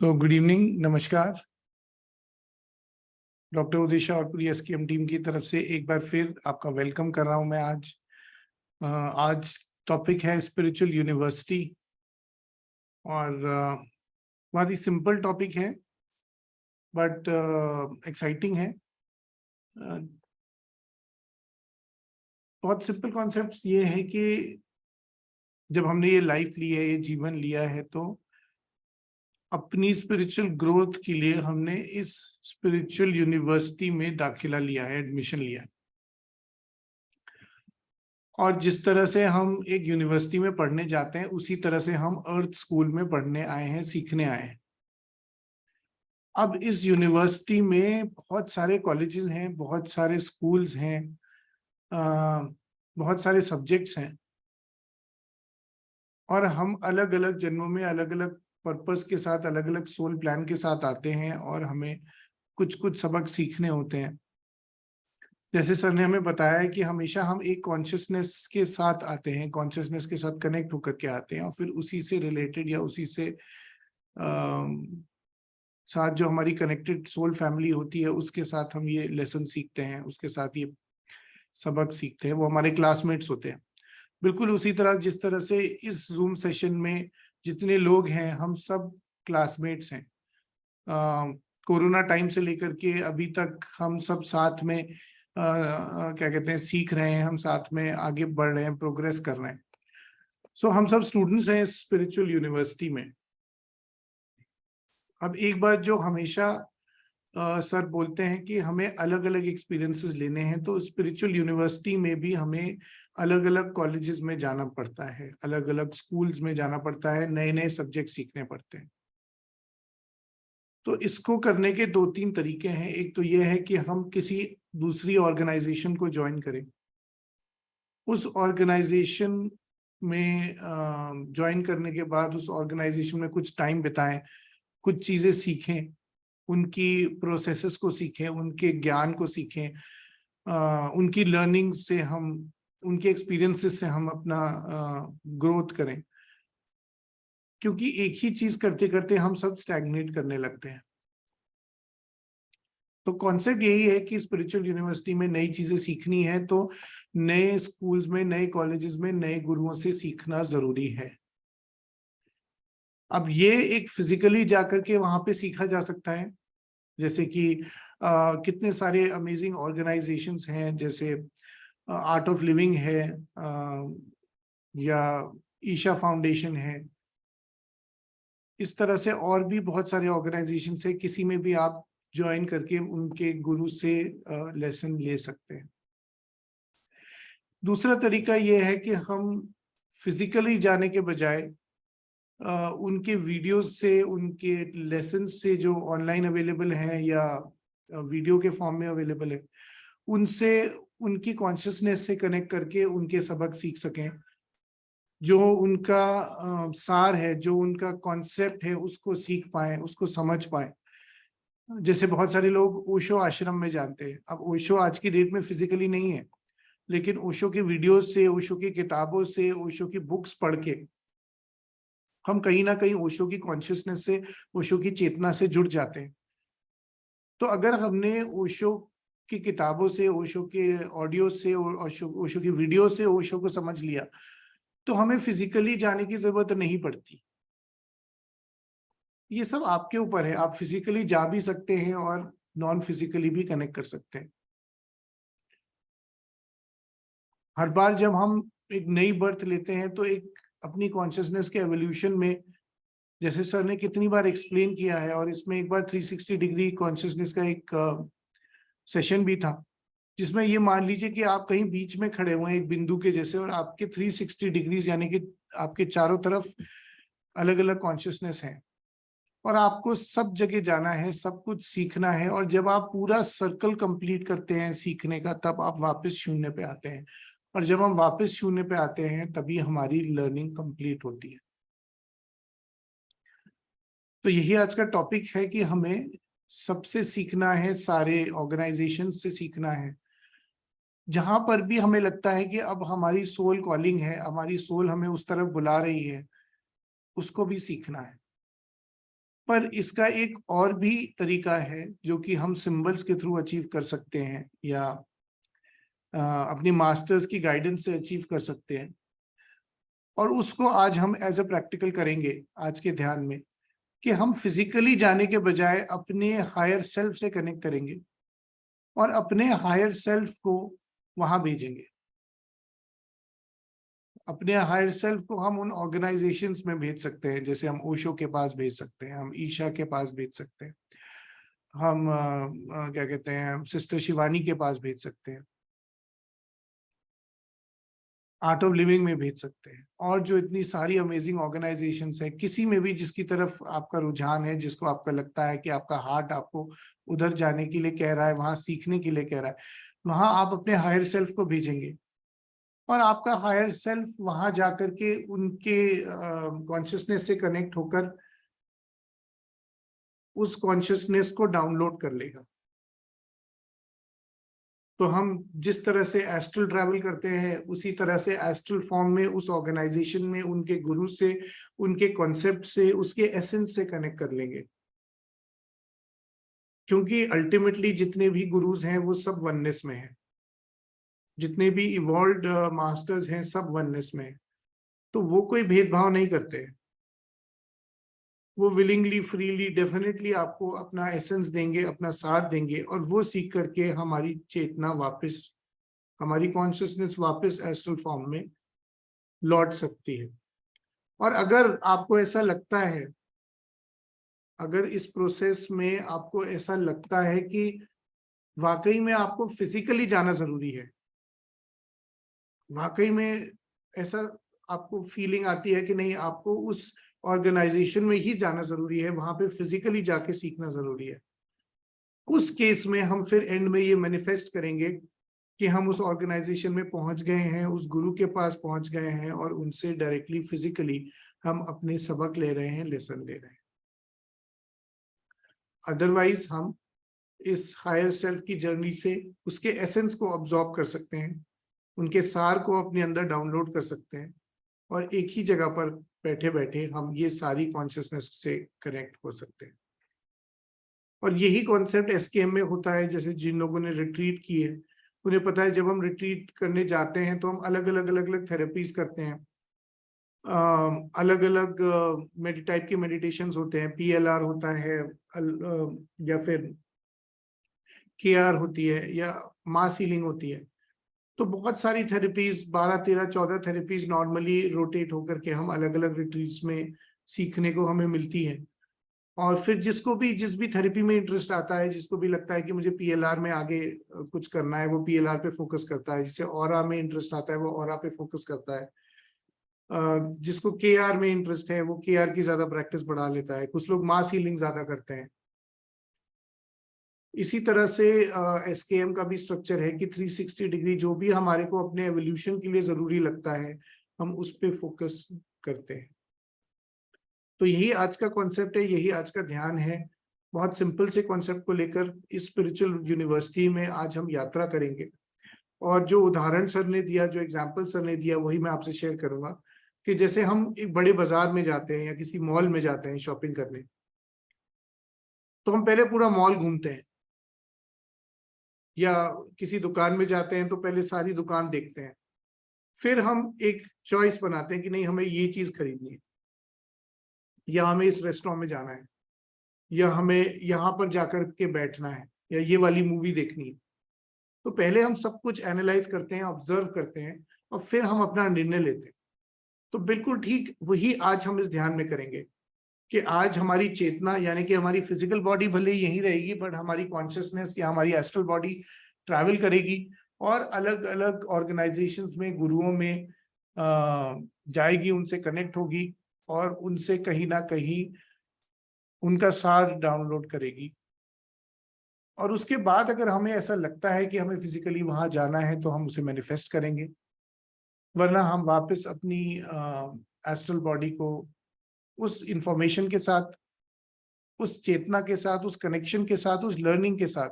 Good evening, नमस्कार। Doctor उदिशा और पूरी एसकेएम टीम की तरफ से एक बार फिर आपका वेलकम कर रहा हूं मैं। आज टॉपिक है स्पिरिचुअल यूनिवर्सिटी और बहुत ही सिंपल टॉपिक है बट एक्साइटिंग है। बहुत सिंपल कॉन्सेप्ट ये है कि जब हमने ये लाइफ ली है, ये जीवन लिया है, तो अपनी स्पिरिचुअल ग्रोथ के लिए हमने इस स्पिरिचुअल यूनिवर्सिटी में दाखिला लिया है, एडमिशन लिया है। और जिस तरह से हम एक यूनिवर्सिटी में पढ़ने जाते हैं, उसी तरह से हम अर्थ स्कूल में पढ़ने आए हैं, सीखने आए हैं। अब इस यूनिवर्सिटी में बहुत सारे कॉलेजेस हैं, बहुत सारे स्कूल्स हैं, बहुत सारे सब्जेक्ट्स हैं, और हम अलग अलग जन्मों में अलग अलग पर्पस के साथ, अलग अलग सोल प्लान के साथ आते हैं और हमें कुछ कुछ सबक सीखने होते हैं। जैसे सर ने हमें बताया है कि हमेशा हम एक कॉन्शियसनेस के साथ आते हैं, कॉन्शियसनेस के साथ कनेक्ट होकर के आते हैं, और फिर उसी से रिलेटेड या उसी से साथ जो हमारी कनेक्टेड सोल फैमिली होती है, उसके साथ हम ये लेसन सीखते हैं, उसके साथ ये सबक सीखते हैं। वो हमारे क्लासमेट्स होते हैं। बिल्कुल उसी तरह जिस तरह से इस जूम सेशन में जितने लोग हैं, हम सब क्लासमेट्स हैं। कोरोना टाइम से लेकर के अभी तक हम सब साथ में क्या कहते हैं, सीख रहे हैं, हम साथ में आगे बढ़ रहे हैं, प्रोग्रेस कर रहे हैं। सो हम सब स्टूडेंट्स हैं स्पिरिचुअल यूनिवर्सिटी में। अब एक बात जो हमेशा सर बोलते हैं कि हमें अलग अलग एक्सपीरियंसेस लेने हैं, तो स्पिरिचुअल यूनिवर्सिटी में भी हमें अलग अलग कॉलेजेस में जाना पड़ता है, अलग अलग स्कूल्स में जाना पड़ता है, नए नए सब्जेक्ट सीखने पड़ते हैं। तो इसको करने के दो तीन तरीके हैं। एक तो ये है कि हम किसी दूसरी ऑर्गेनाइजेशन को ज्वाइन करें, उस ऑर्गेनाइजेशन में ज्वाइन करने के बाद उस ऑर्गेनाइजेशन में कुछ टाइम बिताएं, कुछ चीजें सीखें, उनकी प्रोसेसेस को सीखें, उनके ज्ञान को सीखें, उनकी लर्निंग से हम, उनके एक्सपीरियंसेस से हम अपना ग्रोथ करें। क्योंकि एक ही चीज करते करते हम सब स्टैग्नेट करने लगते हैं। तो कॉन्सेप्ट यही है कि स्पिरिचुअल यूनिवर्सिटी में नई चीजें सीखनी है तो नए स्कूल्स में, नए कॉलेजेस में, नए गुरुओं से सीखना जरूरी है। अब ये एक फिजिकली जाकर के वहां पे सीखा जा सकता है, जैसे कि कितने सारे अमेजिंग ऑर्गेनाइजेशंस हैं, जैसे आर्ट ऑफ लिविंग है, या ईशा फाउंडेशन है। इस तरह से और भी बहुत सारे ऑर्गेनाइजेशन है, किसी में भी आप ज्वाइन करके उनके गुरु से लेसन ले सकते हैं। दूसरा तरीका यह है कि हम फिजिकली जाने के बजाय उनके वीडियोस से, उनके लेसन से जो ऑनलाइन अवेलेबल हैं या वीडियो के फॉर्म में अवेलेबल है, उनसे, उनकी कॉन्शियसनेस से कनेक्ट करके उनके सबक सीख सकें। जो उनका सार है, जो उनका कॉन्सेप्ट है, उसको सीख पाए, उसको समझ पाए। जैसे बहुत सारे लोग ओशो आश्रम में जानते हैं। अब ओशो आज की डेट में फिजिकली नहीं है, लेकिन ओशो की वीडियोस से, ओशो की किताबों से, ओशो की बुक्स पढ़ के हम कहीं ना कहीं ओशो की कॉन्शियसनेस से, ओशो की चेतना से जुड़ जाते हैं। तो अगर हमने ओशो की किताबों से, ओशो के ऑडियो से, ओशो की वीडियो से ओशो को समझ लिया, तो हमें फिजिकली जाने की जरूरत नहीं पड़ती। ये सब आपके ऊपर है, आप फिजिकली जा भी सकते हैं और नॉन फिजिकली भी कनेक्ट कर सकते हैं। हर बार जब हम एक नई बर्थ लेते हैं, तो एक अपनी कॉन्शियसनेस के एवोल्यूशन में, जैसे सर ने कितनी बार एक्सप्लेन किया है, और इसमें एक बार 360 डिग्री कॉन्शियसनेस का एक सेशन भी था, जिसमें ये मान लीजिए कि आप कहीं बीच में खड़े हुए हैं एक बिंदु के जैसे, और आपके 360 डिग्रीज यानी कि आपके चारों तरफ अलग अलग कॉन्शियसनेस है, और आपको सब जगह जाना है, सब कुछ सीखना है। और जब आप पूरा सर्कल कंप्लीट करते हैं सीखने का, तब आप वापस शून्य पे आते हैं, और जब हम वापस शून्य पे आते हैं, तभी हमारी लर्निंग कंप्लीट होती है। तो यही आज का टॉपिक है कि हमें सबसे सीखना है, सारे ऑर्गेनाइजेशन से सीखना है। जहां पर भी हमें लगता है कि अब हमारी सोल कॉलिंग है, हमारी सोल हमें उस तरफ बुला रही है, उसको भी सीखना है। पर इसका एक और भी तरीका है जो कि हम सिंबल्स के थ्रू अचीव कर सकते हैं, या अपनी मास्टर्स की गाइडेंस से अचीव कर सकते हैं। और उसको आज हम एज अ प्रैक्टिकल करेंगे आज के ध्यान में, कि हम फिजिकली जाने के बजाय अपने हायर सेल्फ से कनेक्ट करेंगे और अपने हायर सेल्फ को वहां भेजेंगे। अपने हायर सेल्फ को हम उन ऑर्गेनाइजेशंस में भेज सकते हैं, जैसे हम ओशो के पास भेज सकते हैं, हम ईशा के पास भेज सकते हैं, हम क्या कहते हैं, सिस्टर शिवानी के पास भेज सकते हैं, आर्ट ऑफ लिविंग में भेज सकते हैं, और जो इतनी सारी अमेजिंग ऑर्गेनाइजेशंस है, किसी में भी जिसकी तरफ आपका रुझान है, जिसको आपका लगता है कि आपका हार्ट आपको उधर जाने के लिए कह रहा है, वहां सीखने के लिए कह रहा है, वहां आप अपने हायर सेल्फ को भेजेंगे। और आपका हायर सेल्फ वहां जाकर के उनके कॉन्शियसनेस से कनेक्ट होकर उस कॉन्शियसनेस को डाउनलोड कर लेगा। तो हम जिस तरह से एस्ट्रल ट्रैवल करते हैं, उसी तरह से एस्ट्रल फॉर्म में उस ऑर्गेनाइजेशन में उनके गुरु से, उनके कॉन्सेप्ट से, उसके एसेंस से कनेक्ट कर लेंगे। क्योंकि अल्टीमेटली जितने भी गुरुज हैं वो सब वननेस में हैं, जितने भी इवॉल्व्ड मास्टर्स हैं सब वननेस में हैं। तो वो कोई भेदभाव नहीं करते हैं, वो विलिंगली, फ्रीली, डेफिनेटली आपको अपना एसेंस देंगे, अपना साथ देंगे, और वो सीख करके हमारी चेतना वापस, हमारी कॉन्शियसनेस वापस एस्ट्रल फॉर्म में लौट सकती है। और अगर आपको ऐसा लगता है, अगर इस प्रोसेस में आपको ऐसा लगता है कि वाकई में आपको फिजिकली जाना जरूरी है, वाकई में ऐसा आपको फीलिंग आती है कि नहीं, आपको उस ऑर्गेनाइजेशन में ही जाना जरूरी है, वहां पे फिजिकली जाके सीखना जरूरी है, उस केस में हम फिर एंड में ये मैनिफेस्ट करेंगे कि हम उस ऑर्गेनाइजेशन में पहुंच गए हैं, उस गुरु के पास पहुंच गए हैं, और उनसे डायरेक्टली फिजिकली हम अपने सबक ले रहे हैं, लेसन ले रहे हैं। अदरवाइज हम इस हायर सेल्फ की जर्नी से उसके एसेंस को अब्सॉर्ब कर सकते हैं, उनके सार को अपने अंदर डाउनलोड कर सकते हैं, और एक ही जगह पर बैठे बैठे हम ये सारी कॉन्शियसनेस से कनेक्ट हो सकते हैं। और यही कॉन्सेप्ट एसकेएम में होता है। जैसे जिन लोगों ने रिट्रीट किए, उन्हें पता है जब हम रिट्रीट करने जाते हैं तो हम अलग अलग थेरेपीज करते हैं, अलग अलग टाइप के मेडिटेशंस होते हैं, पीएलआर होता है, या फिर केआर होती है, या मास हीलिंग होती है। तो बहुत सारी थेरेपीज, 12 13 14 थेरेपीज नॉर्मली रोटेट होकर के हम अलग अलग रिट्रीट्स में सीखने को हमें मिलती है। और फिर जिसको भी जिस भी थेरेपी में इंटरेस्ट आता है, जिसको भी लगता है कि मुझे पीएलआर में आगे कुछ करना है, वो पीएलआर पे फोकस करता है। जिसे ऑरा में इंटरेस्ट आता है वो ऑरा पे फोकस करता है। जिसको केआर में इंटरेस्ट है वो केआर की ज्यादा प्रैक्टिस बढ़ा लेता है। कुछ लोग मास हीलिंग ज्यादा करते हैं। इसी तरह से एसकेएम का भी स्ट्रक्चर है कि 360 डिग्री जो भी हमारे को अपने एवोल्यूशन के लिए जरूरी लगता है, हम उस पे फोकस करते हैं। तो यही आज का कॉन्सेप्ट है, यही आज का ध्यान है। बहुत सिंपल से कॉन्सेप्ट को लेकर इस स्पिरिचुअल यूनिवर्सिटी में आज हम यात्रा करेंगे। और जो उदाहरण सर ने दिया, जो एग्जाम्पल सर ने दिया, वही मैं आपसे शेयर करूंगा। कि जैसे हम एक बड़े बाजार में जाते हैं या किसी मॉल में जाते हैं शॉपिंग करने, तो हम पहले पूरा मॉल घूमते हैं, या किसी दुकान में जाते हैं तो पहले सारी दुकान देखते हैं। फिर हम एक चॉइस बनाते हैं कि नहीं, हमें ये चीज खरीदनी है, या हमें इस रेस्टोरेंट में जाना है, या हमें यहाँ पर जाकर के बैठना है, या ये वाली मूवी देखनी है। तो पहले हम सब कुछ एनालाइज करते हैं, ऑब्जर्व करते हैं, और फिर हम अपना निर्णय लेते हैं। तो बिल्कुल ठीक वही आज हम इस ध्यान में करेंगे कि आज हमारी चेतना, यानी कि हमारी फिजिकल बॉडी भले यहीं रहेगी, बट हमारी कॉन्शियसनेस या हमारी एस्ट्रल बॉडी ट्रैवल करेगी, और अलग अलग ऑर्गेनाइजेशंस में, गुरुओं में जाएगी, उनसे कनेक्ट होगी, और उनसे कहीं ना कहीं उनका सार डाउनलोड करेगी। और उसके बाद अगर हमें ऐसा लगता है कि हमें फिजिकली वहां जाना है, तो हम उसे मैनिफेस्ट करेंगे। वरना हम वापस अपनी एस्ट्रल बॉडी को उस इंफॉर्मेशन के साथ, उस चेतना के साथ, उस कनेक्शन के साथ, उस लर्निंग के साथ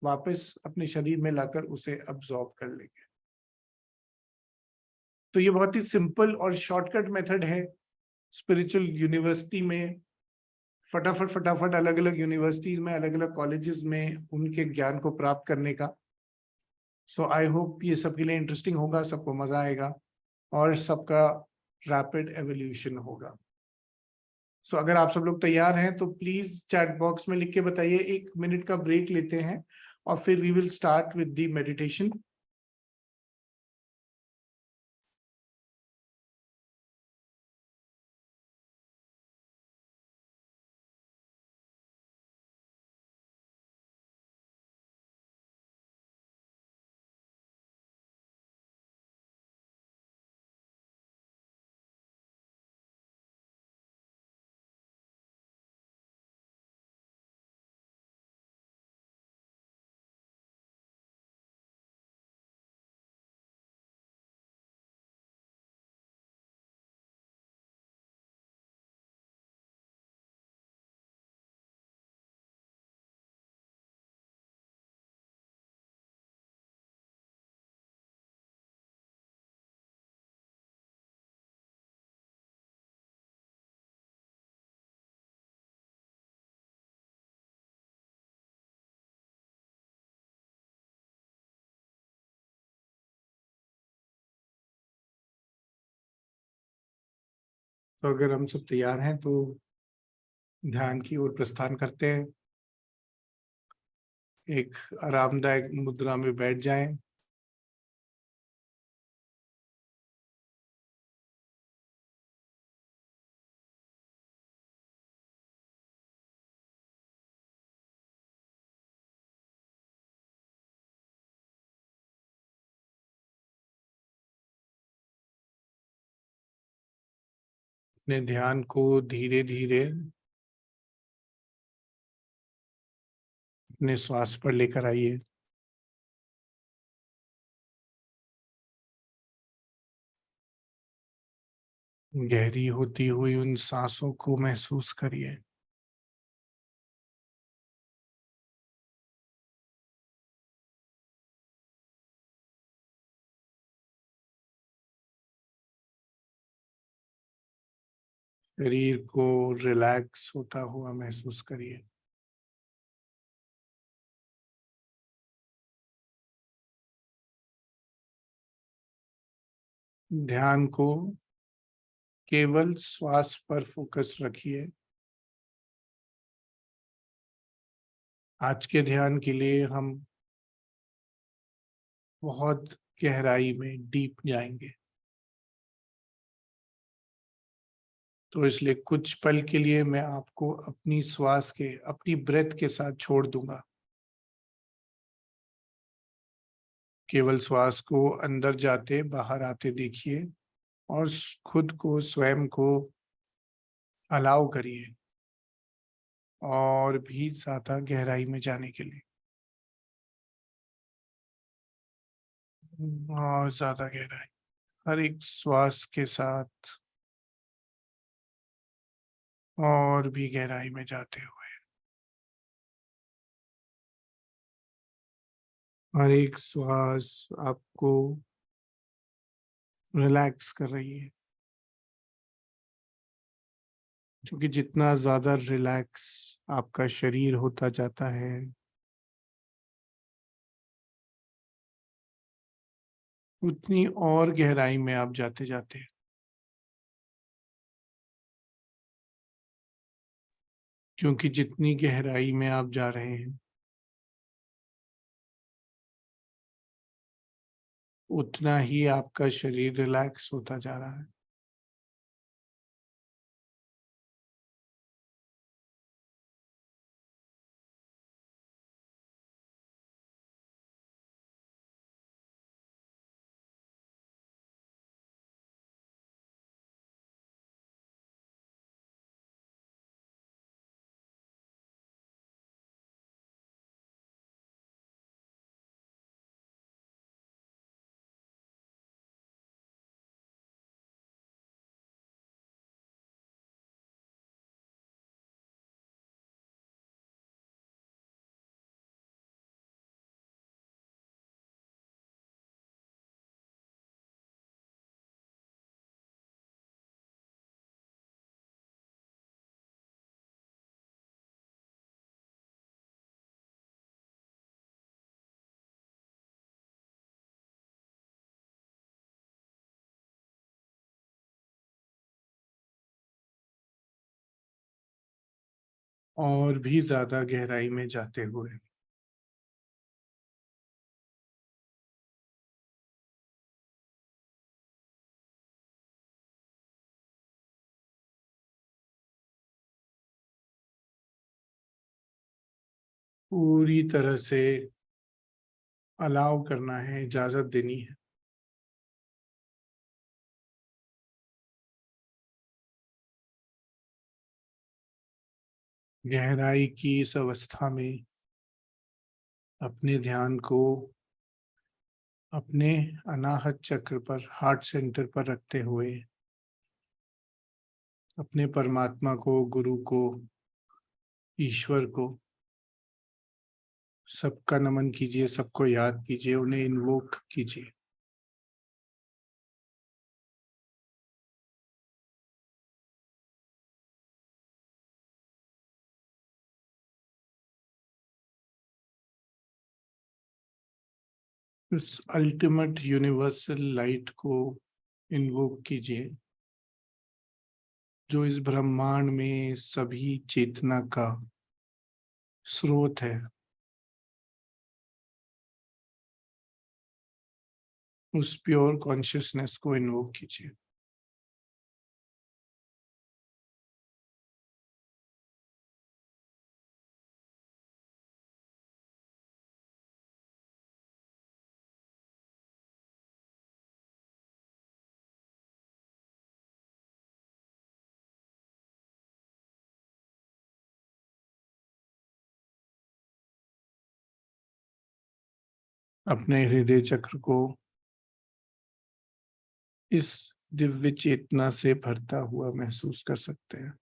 वापस अपने शरीर में लाकर उसे अब्सॉर्ब कर लेंगे। तो ये बहुत ही सिंपल और शॉर्टकट मेथड है स्पिरिचुअल यूनिवर्सिटी में फटाफट फटाफट अलग अलग यूनिवर्सिटीज में, अलग अलग कॉलेजेस में उनके ज्ञान को प्राप्त करने का। सो आई होप ये सबके लिए इंटरेस्टिंग होगा, सबको मजा आएगा और सबका रैपिड एवोल्यूशन होगा। सो अगर आप सब लोग तैयार हैं तो प्लीज चैट बॉक्स में लिख के बताइए। 1 मिनट का ब्रेक लेते हैं और फिर we will start with the meditation. तो अगर हम सब तैयार हैं तो ध्यान की ओर प्रस्थान करते हैं। एक आरामदायक मुद्रा में बैठ जाएं। अपने ध्यान को धीरे धीरे अपने श्वास पर लेकर आइए। गहरी होती हुई उन सांसों को महसूस करिए। शरीर को रिलैक्स होता हुआ महसूस करिए। ध्यान को केवल श्वास पर फोकस रखिए। आज के ध्यान के लिए हम बहुत गहराई में डीप जाएंगे, तो इसलिए कुछ पल के लिए मैं आपको अपनी श्वास के, अपनी ब्रेथ के साथ छोड़ दूंगा। केवल श्वास को अंदर जाते बाहर आते देखिए और खुद को, स्वयं को अलाउ करिए और भी ज्यादा गहराई में जाने के लिए, और ज्यादा गहराई हर एक श्वास के साथ और भी गहराई में जाते हुए। हर एक श्वास आपको रिलैक्स कर रही है, क्योंकि जितना ज्यादा रिलैक्स आपका शरीर होता जाता है, उतनी और गहराई में आप जाते जाते हैं। क्योंकि जितनी गहराई में आप जा रहे हैं, उतना ही आपका शरीर रिलैक्स होता जा रहा है। और भी ज्यादा गहराई में जाते हुए। पूरी तरह से अलाउ करना है, इजाजत देनी है। गहराई की इस अवस्था में अपने ध्यान को अपने अनाहत चक्र पर, हार्ट सेंटर पर रखते हुए अपने परमात्मा को, गुरु को, ईश्वर को, सबका नमन कीजिए, सबको याद कीजिए, उन्हें इन्वोक कीजिए। उस अल्टीमेट यूनिवर्सल लाइट को इन्वोक कीजिए, जो इस ब्रह्मांड में सभी चेतना का स्रोत है। उस प्योर कॉन्शियसनेस को इन्वोक कीजिए। अपने हृदय चक्र को इस दिव्य चेतना से भरता हुआ महसूस कर सकते हैं।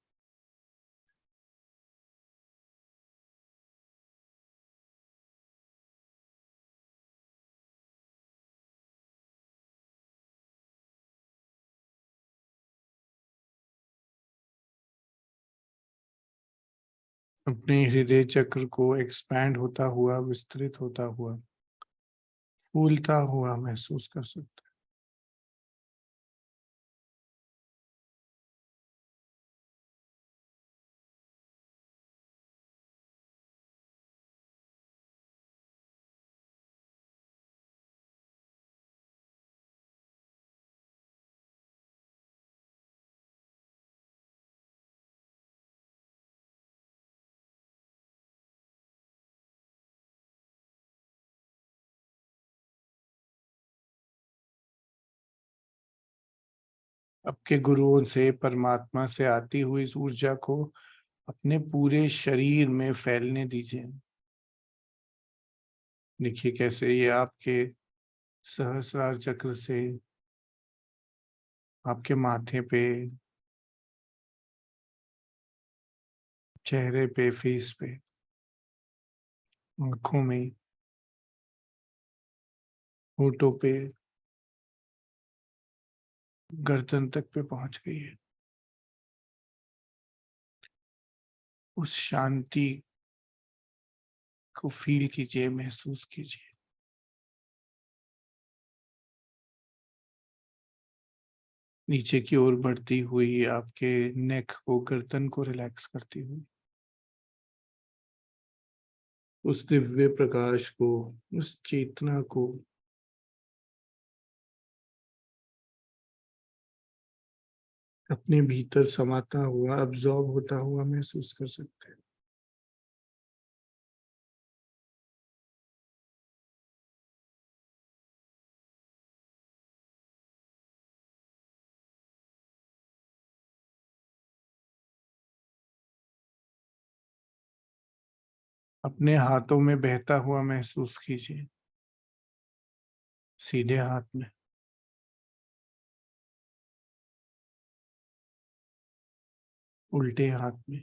अपने हृदय चक्र को एक्सपैंड होता हुआ, विस्तृत होता हुआ, फूलता हुआ महसूस कर सकते हैं। आपके गुरुओं से, परमात्मा से आती हुई इस ऊर्जा को अपने पूरे शरीर में फैलने दीजिए। देखिए कैसे ये आपके सहस्रार चक्र से आपके माथे पे, चेहरे पे, फेस पे, आंखों में, होठों पे, गर्दन तक पे पहुंच गई है। उस शांति को फील कीजिए, महसूस कीजिए। नीचे की ओर बढ़ती हुई आपके नेक को, गर्दन को रिलैक्स करती हुई, उस दिव्य प्रकाश को, उस चेतना को अपने भीतर समाता हुआ, अब्जॉर्ब होता हुआ महसूस कर सकते हैं। अपने हाथों में बहता हुआ महसूस कीजिए, सीधे हाथ में, उल्टे हाथ में,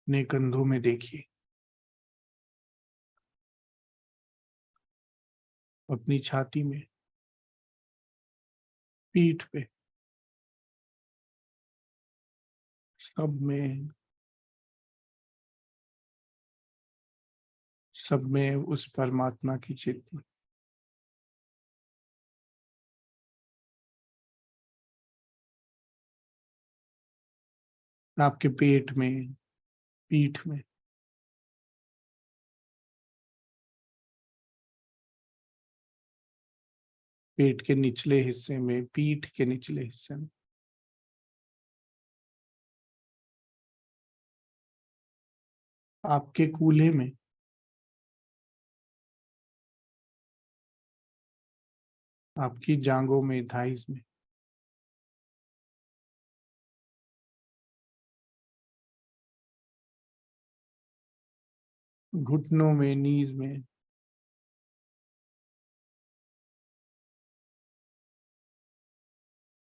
अपने कंधों में देखिए, अपनी छाती में, पीठ पे, सब में उस परमात्मा की चेतना। आपके पेट में, पीठ में, पेट के निचले हिस्से में, पीठ के निचले हिस्से में, आपके कूल्हे में, आपकी जांघों में, थाइस में, घुटनों में, नीज में,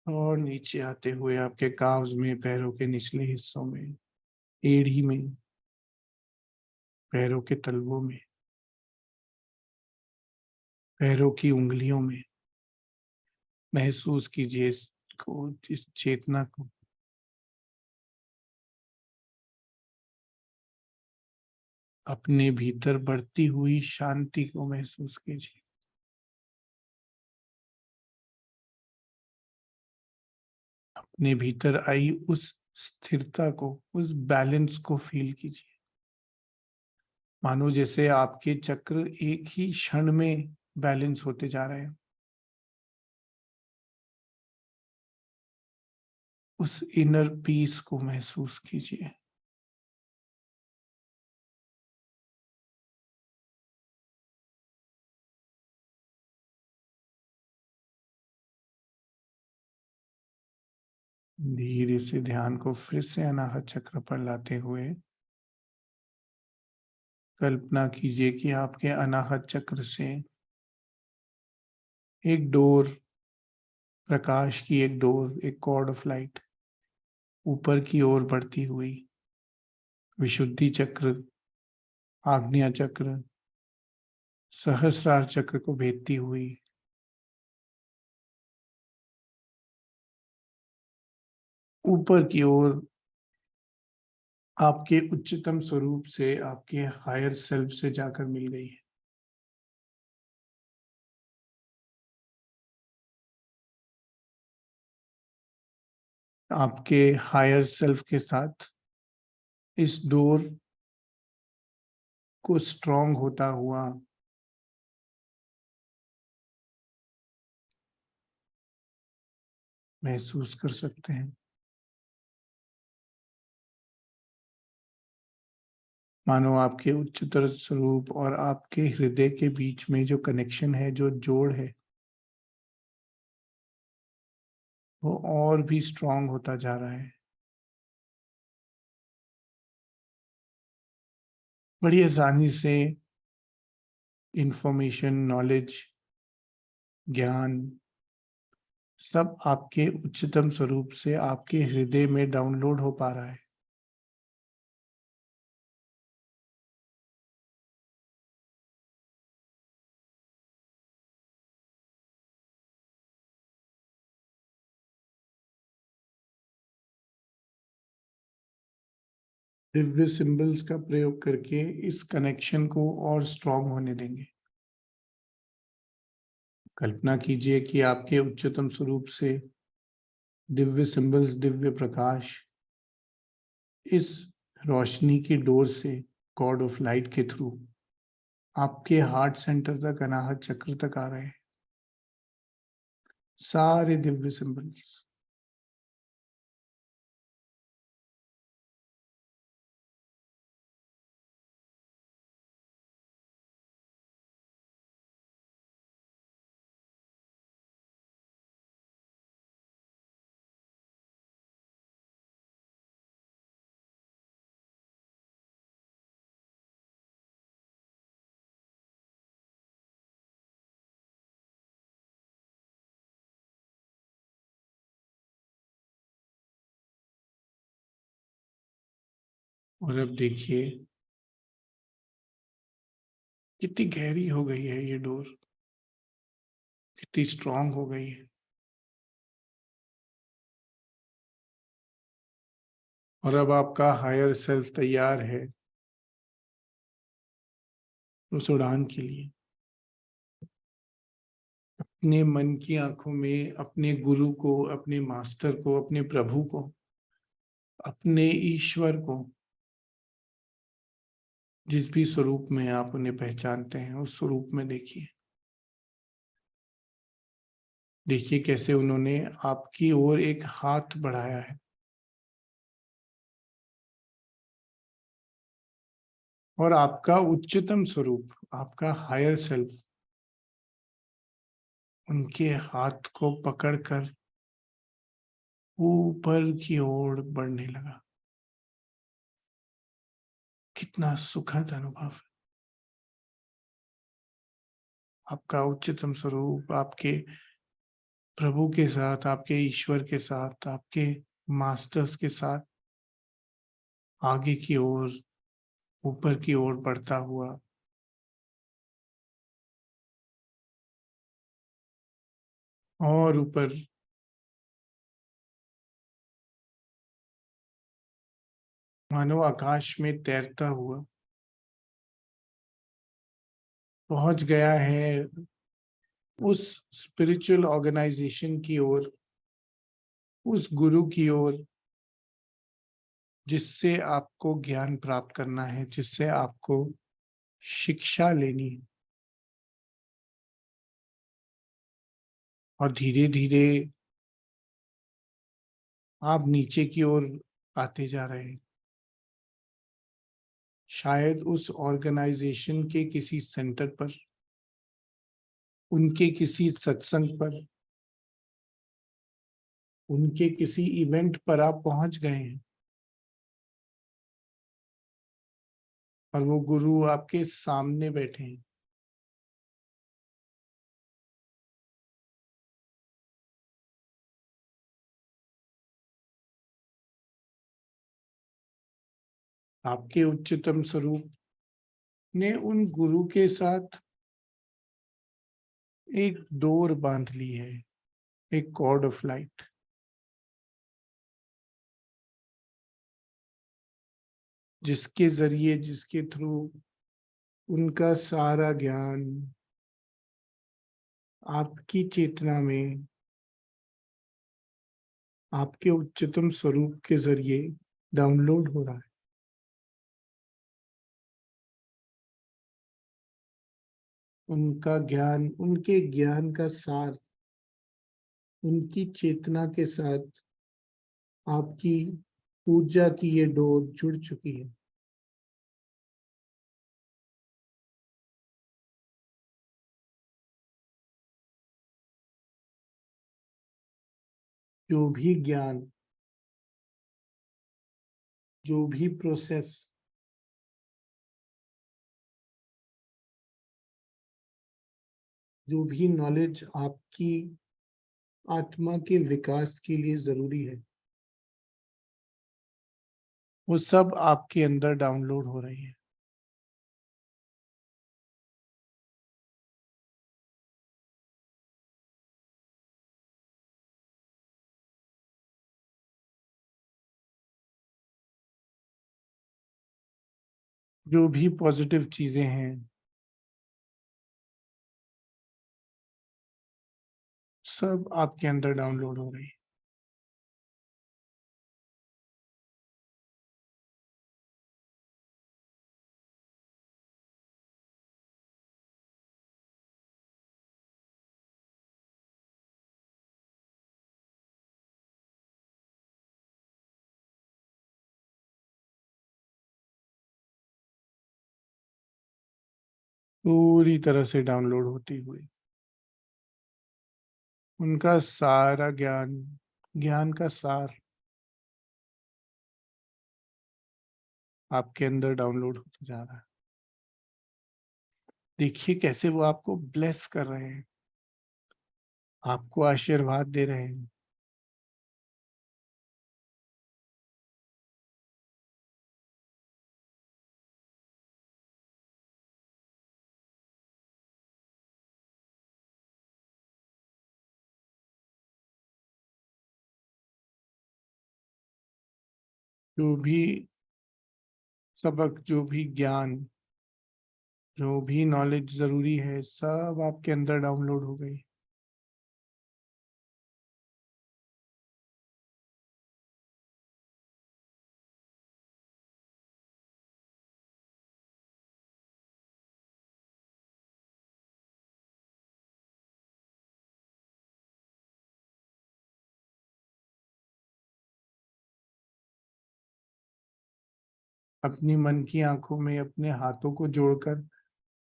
और नीचे आते हुए आपके काव्स में, पैरों के निचले हिस्सों में, एड़ी में, पैरों के तलवों में, पैरों की उंगलियों में। महसूस कीजिए इसको, इस चेतना को। अपने भीतर बढ़ती हुई शांति को महसूस कीजिए। अपने भीतर आई उस स्थिरता को, उस बैलेंस को फील कीजिए। मानो जैसे आपके चक्र एक ही क्षण में बैलेंस होते जा रहे हैं। उस इनर पीस को महसूस कीजिए। धीरे से ध्यान को फिर से अनाहत चक्र पर लाते हुए कल्पना कीजिए कि आपके अनाहत चक्र से एक डोर, प्रकाश की एक डोर, एक कॉर्ड ऑफ लाइट ऊपर की ओर बढ़ती हुई विशुद्धि चक्र, आज्ञा चक्र, सहस्रार चक्र को भेदती हुई ऊपर की ओर आपके उच्चतम स्वरूप से, आपके हायर सेल्फ से जाकर मिल गई है। आपके हायर सेल्फ के साथ इस डोर को स्ट्रांग होता हुआ महसूस कर सकते हैं। मानो आपके उच्चतर स्वरूप और आपके हृदय के बीच में जो कनेक्शन है, जो जोड़ है, वो और भी स्ट्रांग होता जा रहा है। बड़ी आसानी से इंफॉर्मेशन, नॉलेज, ज्ञान सब आपके उच्चतम स्वरूप से आपके हृदय में डाउनलोड हो पा रहा है। दिव्य सिंबल्स का प्रयोग करके इस कनेक्शन को और स्ट्रांग होने देंगे। कल्पना कीजिए कि आपके उच्चतम स्वरूप से दिव्य सिंबल्स, दिव्य प्रकाश इस रोशनी की डोर से, गॉड ऑफ लाइट के थ्रू आपके हार्ट सेंटर तक, अनाहत चक्र तक आ रहे हैं। सारे दिव्य सिंबल्स और अब देखिए कितनी गहरी हो गई है ये डोर, कितनी स्ट्रांग हो गई है। और अब आपका हायर सेल्फ तैयार है उस उड़ान के लिए। अपने मन की आंखों में अपने गुरु को, अपने मास्टर को, अपने प्रभु को, अपने ईश्वर को, जिस भी स्वरूप में आप उन्हें पहचानते हैं, उस स्वरूप में देखिए। देखिए कैसे उन्होंने आपकी ओर एक हाथ बढ़ाया है, और आपका उच्चतम स्वरूप, आपका हायर सेल्फ, उनके हाथ को पकड़कर ऊपर की ओर बढ़ने लगा। कितना सुखद अनुभव है। आपका उच्चतम स्वरूप आपके प्रभु के साथ, आपके ईश्वर के साथ, आपके मास्टर्स के साथ आगे की ओर, ऊपर की ओर बढ़ता हुआ, और ऊपर मानो आकाश में तैरता हुआ पहुंच गया है उस स्पिरिचुअल ऑर्गेनाइजेशन की ओर, उस गुरु की ओर, जिससे आपको ज्ञान प्राप्त करना है, जिससे आपको शिक्षा लेनी है। और धीरे धीरे आप नीचे की ओर आते जा रहे हैं। शायद उस ऑर्गेनाइजेशन के किसी सेंटर पर, उनके किसी सत्संग पर, उनके किसी इवेंट पर आप पहुंच गए हैं, और वो गुरु आपके सामने बैठे हैं। आपके उच्चतम स्वरूप ने उन गुरु के साथ एक डोर बांध ली है, एक कॉर्ड ऑफ लाइट, जिसके जरिए, जिसके थ्रू उनका सारा ज्ञान आपकी चेतना में, आपके उच्चतम स्वरूप के जरिए डाउनलोड हो रहा है। उनका ज्ञान, उनके ज्ञान का सार, उनकी चेतना के साथ आपकी ऊर्जा की ये डोर जुड़ चुकी है। जो भी ज्ञान, जो भी प्रोसेस, जो भी नॉलेज आपकी आत्मा के विकास के लिए जरूरी है, वो सब आपके अंदर डाउनलोड हो रही है। जो भी पॉजिटिव चीजें हैं, सब आपके अंदर डाउनलोड हो रही है। पूरी तरह से डाउनलोड होती हुई उनका सारा ज्ञान, ज्ञान का सार आपके अंदर डाउनलोड होता जा रहा है। देखिए कैसे वो आपको ब्लेस कर रहे हैं, आपको आशीर्वाद दे रहे हैं। जो भी सबक, जो भी ज्ञान, जो भी नॉलेज जरूरी है, सब आपके अंदर डाउनलोड हो गई। अपनी मन की आंखों में अपने हाथों को जोड़कर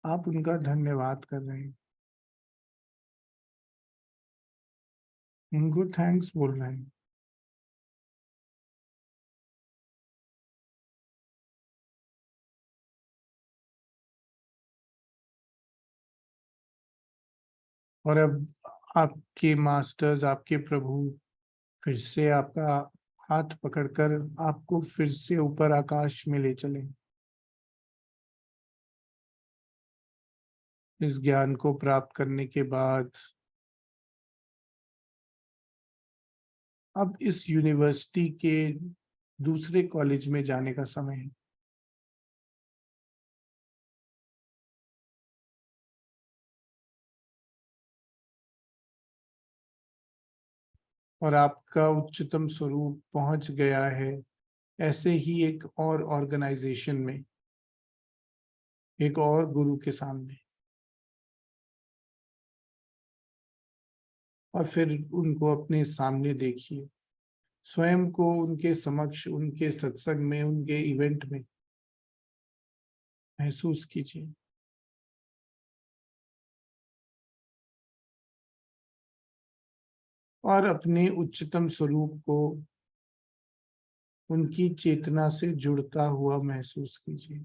आप उनका धन्यवाद कर रहे हैं, उनको थैंक्स बोल रहे हैं। और अब आपके मास्टर्स, आपके प्रभु फिर से आपका हाथ पकड़कर आपको फिर से ऊपर आकाश में ले चले। इस ज्ञान को प्राप्त करने के बाद अब इस यूनिवर्सिटी के दूसरे कॉलेज में जाने का समय है। और आपका उच्चतम स्वरूप पहुंच गया है ऐसे ही एक और ऑर्गेनाइजेशन में, एक और गुरु के सामने। और फिर उनको अपने सामने देखिए, स्वयं को उनके समक्ष, उनके सत्संग में, उनके इवेंट में महसूस कीजिए। और अपने उच्चतम स्वरूप को उनकी चेतना से जुड़ता हुआ महसूस कीजिए।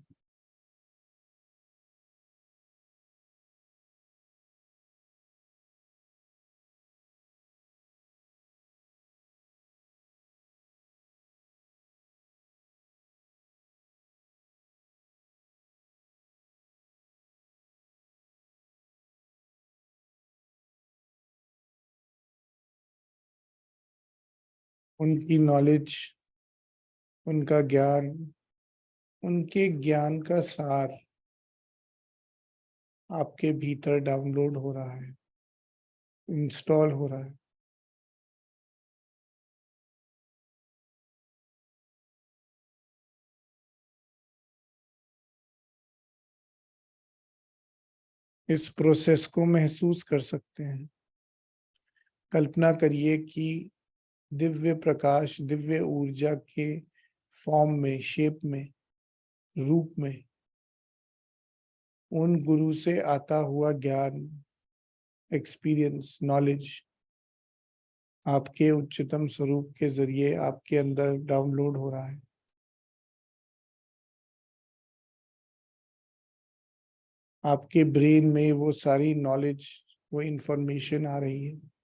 उनकी नॉलेज, उनका ज्ञान, उनके ज्ञान का सार आपके भीतर डाउनलोड हो रहा है, इंस्टॉल हो रहा है। इस प्रोसेस को महसूस कर सकते हैं। कल्पना करिए कि दिव्य प्रकाश, दिव्य ऊर्जा के फॉर्म में, शेप में, रूप में उन गुरु से आता हुआ ज्ञान, एक्सपीरियंस, नॉलेज आपके उच्चतम स्वरूप के जरिए आपके अंदर डाउनलोड हो रहा है। आपके ब्रेन में वो सारी नॉलेज, वो इंफॉर्मेशन आ रही है।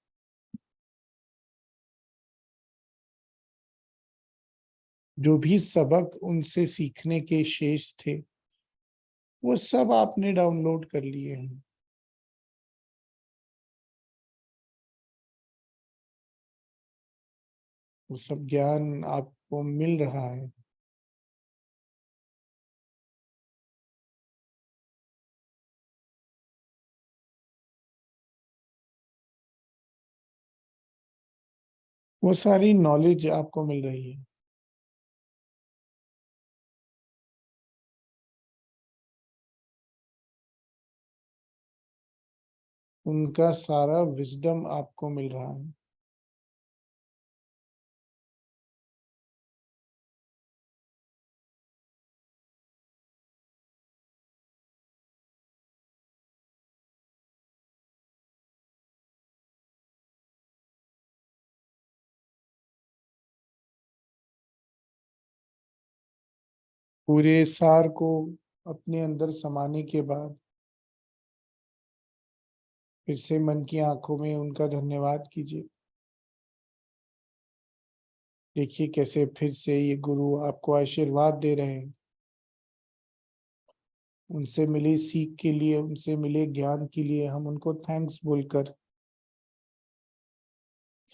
जो भी सबक उनसे सीखने के शेष थे, वो सब आपने डाउनलोड कर लिए हैं। वो सब ज्ञान आपको मिल रहा है। वो सारी नॉलेज आपको मिल रही है। उनका सारा विजडम आपको मिल रहा है। पूरे सार को अपने अंदर समाने के बाद फिर से मन की आंखों में उनका धन्यवाद कीजिए। देखिए कैसे फिर से ये गुरु आपको आशीर्वाद दे रहे हैं। उनसे मिली सीख के लिए, उनसे मिले ज्ञान के लिए हम उनको थैंक्स बोलकर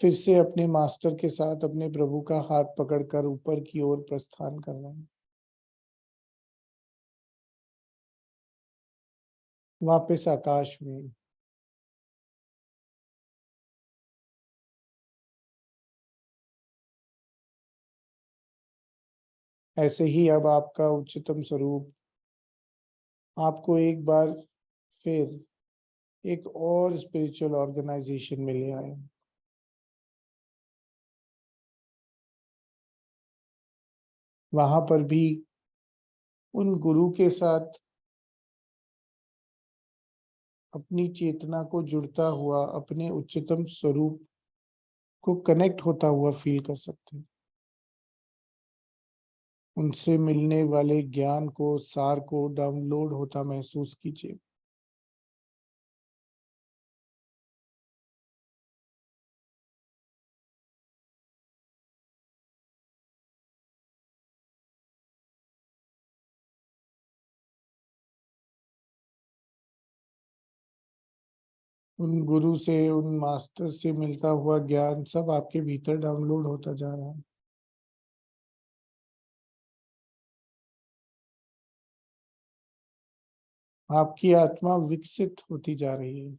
फिर से अपने मास्टर के साथ अपने प्रभु का हाथ पकड़कर ऊपर की ओर प्रस्थान कर रहे हैं। वापस आकाश में। ऐसे ही अब आपका उच्चतम स्वरूप आपको एक बार फिर एक और स्पिरिचुअल ऑर्गेनाइजेशन में ले आए। वहां पर भी उन गुरु के साथ अपनी चेतना को जुड़ता हुआ अपने उच्चतम स्वरूप को कनेक्ट होता हुआ फील कर सकते हैं। उनसे मिलने वाले ज्ञान को, सार को डाउनलोड होता महसूस कीजिए। उन गुरु से, उन मास्टर से मिलता हुआ ज्ञान सब आपके भीतर डाउनलोड होता जा रहा है। आपकी आत्मा विकसित होती जा रही है।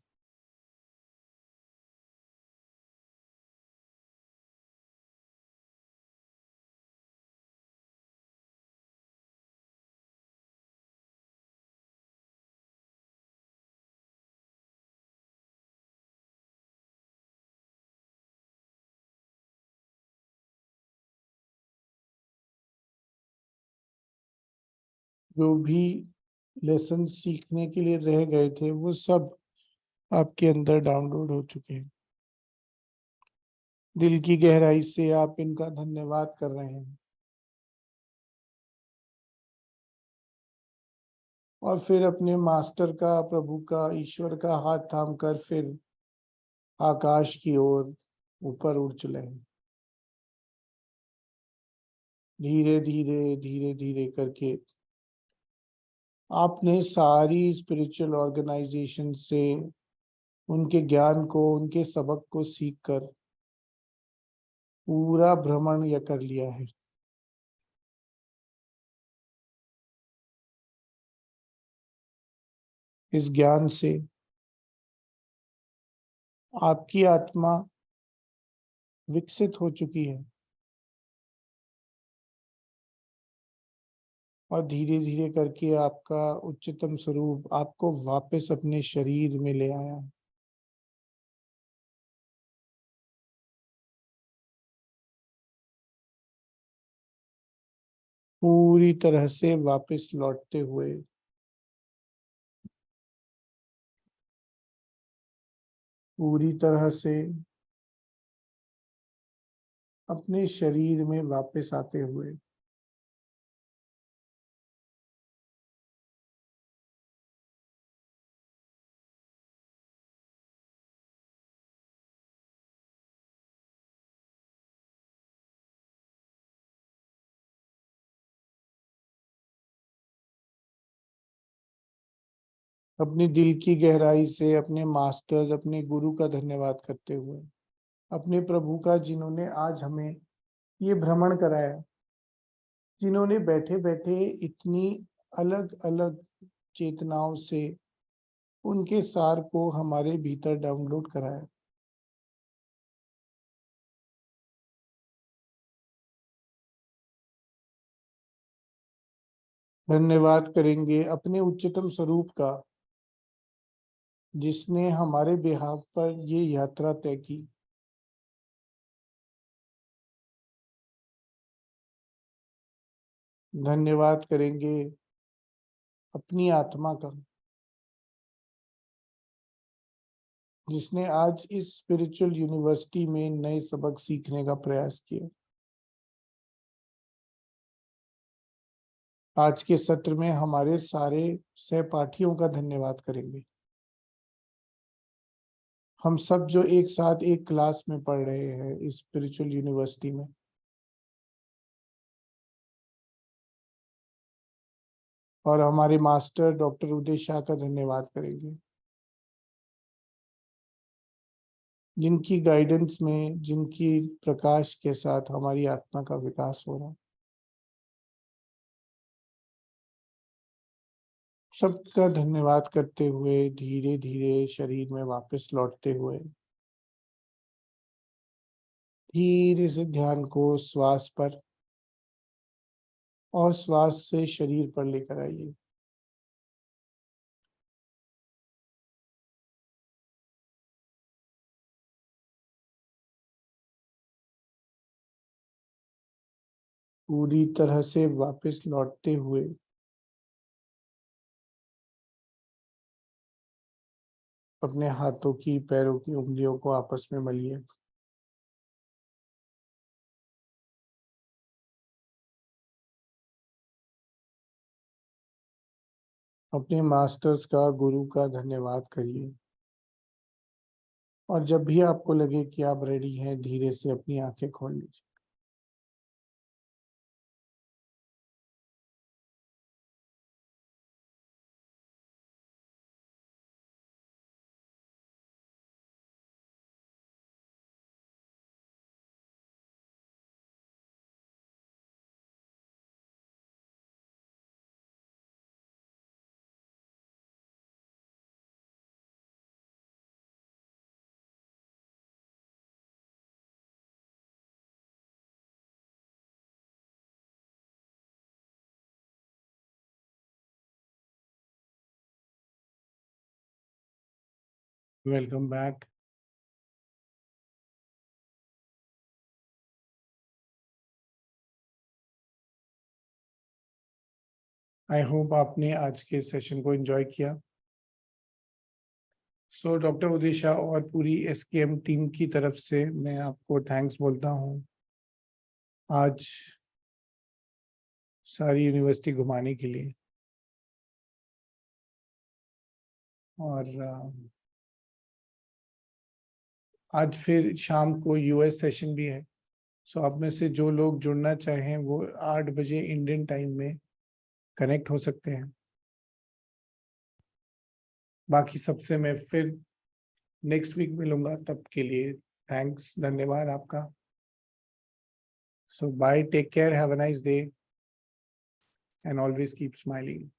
जो भी लेसन सीखने के लिए रह गए थे वो सब आपके अंदर डाउनलोड हो चुके हैं। दिल की गहराई से आप इनका धन्यवाद कर रहे हैं। और फिर अपने मास्टर का, प्रभु का, ईश्वर का हाथ थाम कर फिर आकाश की ओर ऊपर उड़ चले हैं। धीरे धीरे धीरे धीरे करके आपने सारी स्पिरिचुअल ऑर्गेनाइजेशन से उनके ज्ञान को, उनके सबक को सीख कर पूरा भ्रमण यह कर लिया है। इस ज्ञान से आपकी आत्मा विकसित हो चुकी है और धीरे धीरे करके आपका उच्चतम स्वरूप आपको वापस अपने शरीर में ले आया है। पूरी तरह से वापस लौटते हुए, पूरी तरह से अपने शरीर में वापस आते हुए, अपनी दिल की गहराई से अपने मास्टर्स, अपने गुरु का धन्यवाद करते हुए, अपने प्रभु का जिन्होंने आज हमें ये भ्रमण कराया, जिन्होंने बैठे बैठे इतनी अलग अलग चेतनाओं से उनके सार को हमारे भीतर डाउनलोड कराया। धन्यवाद करेंगे अपने उच्चतम स्वरूप का, जिसने हमारे बेहाव पर ये यात्रा तय की। धन्यवाद करेंगे अपनी आत्मा का, जिसने आज इस स्पिरिचुअल यूनिवर्सिटी में नए सबक सीखने का प्रयास किया। आज के सत्र में हमारे सारे सहपाठियों का धन्यवाद करेंगे। हम सब जो एक साथ एक क्लास में पढ़ रहे हैं इस स्पिरिचुअल यूनिवर्सिटी में, और हमारे मास्टर डॉक्टर उदय शाह का धन्यवाद करेंगे, जिनकी गाइडेंस में, जिनकी प्रकाश के साथ हमारी आत्मा का विकास हो रहा है। सबका धन्यवाद करते हुए धीरे धीरे शरीर में वापस लौटते हुए धीरे से ध्यान को श्वास पर और श्वास से शरीर पर लेकर आइए। पूरी तरह से वापस लौटते हुए अपने हाथों की, पैरों की उंगलियों को आपस में मलिए। अपने मास्टर्स का, गुरु का धन्यवाद करिए। और जब भी आपको लगे कि आप रेडी हैं, धीरे से अपनी आंखें खोल लीजिए। Welcome back. आई होप आपने आज के सेशन को एंजॉय किया। सो डॉक्टर उदिशा और पूरी एसकेएम टीम की तरफ से मैं आपको थैंक्स बोलता हूँ आज सारी यूनिवर्सिटी घुमाने के लिए। और आज फिर शाम को यूएस सेशन भी है। सो आप में से जो लोग जुड़ना चाहें वो 8 बजे इंडियन टाइम में कनेक्ट हो सकते हैं। बाकी सबसे मैं फिर नेक्स्ट वीक मिलूंगा, तब के लिए थैंक्स, धन्यवाद आपका। So bye, take care, have a nice day and always keep smiling.